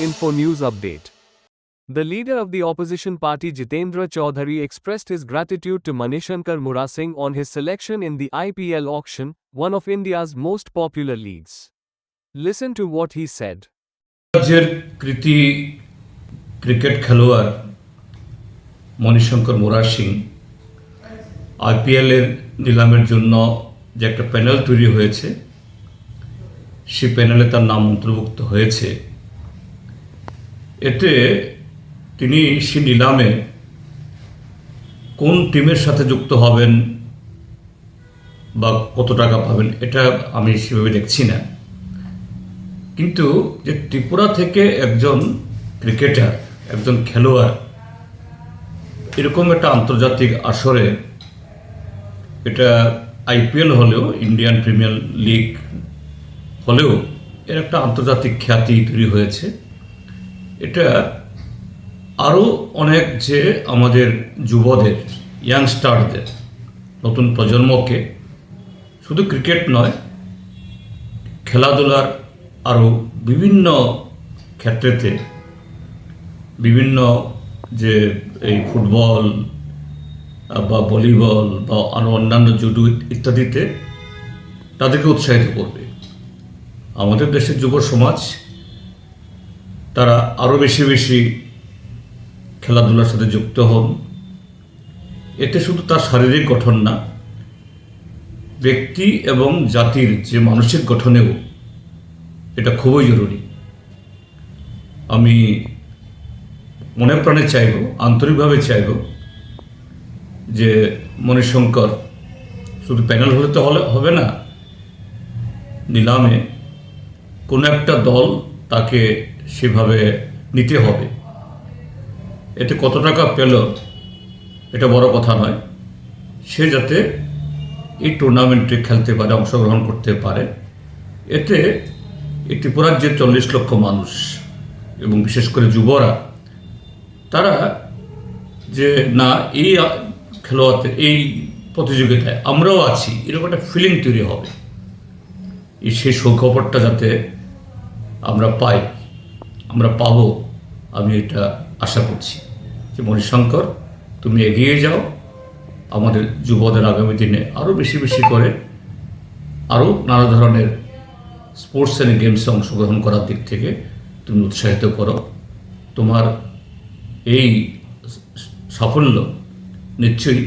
Info News Update. The leader of the opposition party Jitendra Chaudhary expressed his gratitude to Manishankar Murasingh on his selection in the IPL auction, one of India's most popular leagues. Listen to what he said. রাজ্যের কৃতি cricket খেলোয়াড় মণিশঙ্কর মুরার সিং আইপিএলের নিলামের জন্য যে একটা panel তৈরি হয়েছে সেই প্যানেলে তার নাম অন্তর্ভুক্ত হয়েছে। এতে তিনি সেই নিলামে কোন টিমের সাথে যুক্ত হবেন বা কত টাকা পাবেন এটা আমি সেভাবে দেখছি না, কিন্তু যে ত্রিপুরা থেকে একজন ক্রিকেটার, একজন খেলোয়াড় এরকম একটা আন্তর্জাতিক আসরে, এটা আইপিএল হলেও, ইন্ডিয়ান প্রিমিয়ার লিগ হলেও এর একটা আন্তর্জাতিক খ্যাতি তৈরি হয়েছে। এটা আরও অনেক যে আমাদের যুবদের, ইয়াংস্টারদের, নতুন প্রজন্মকে শুধু ক্রিকেট নয়, খেলাধুলার আরও বিভিন্ন ক্ষেত্রেতে, বিভিন্ন যে এই ফুটবল বা ভলিবল বা আরও অন্যান্য জুডো ইত্যাদিতে তাদেরকে উৎসাহিত করবে। আমাদের দেশের যুব সমাজ তারা আরও বেশি বেশি খেলাধুলার সাথে যুক্ত হন। এতে শুধু তার শারীরিক গঠন না, ব্যক্তি এবং জাতির যে মানসিক গঠনেও এটা খুবই জরুরি। আমি মনে প্রাণে চাইব, আন্তরিকভাবে চাইব যে মণিশঙ্কর শুধু প্যানেল হলে তো হবে না, নিলামে কোনো একটা দল তাকে সেভাবে নিতে হবে। এতে কত টাকা পেল এটা বড় কথা নয়, সে যাতে এই টুর্নামেন্টে খেলতে পারে, অংশগ্রহণ করতে পারে। এতে এই ত্রিপুরার যে 40 লক্ষ মানুষ এবং বিশেষ করে যুবরা, তারা যে না এই খেলোয়াড়ে, এই প্রতিযোগিতায় আমরাও আছি, এরকম একটা ফিলিং তৈরি হবে। সেই সুখবরটা যাতে আমরা পাই, আমরা পাবো, আমি এটা আশা করছি যে মণিশঙ্কর তুমি এগিয়ে যাও, আমাদের যুবদের আগামী দিনে আরও বেশি বেশি করে আরও নানা ধরনের স্পোর্টস অ্যান্ড গেমসে অংশগ্রহণ করার দিক থেকে তুমি উৎসাহিত করো। তোমার এই সাফল্য নিশ্চয়ই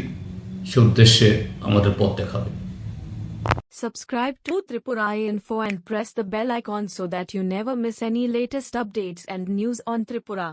সে উদ্দেশ্যে আমাদের পথ দেখাবে। Subscribe to Tripura Info and press the bell icon so that you never miss any latest updates and news on Tripura.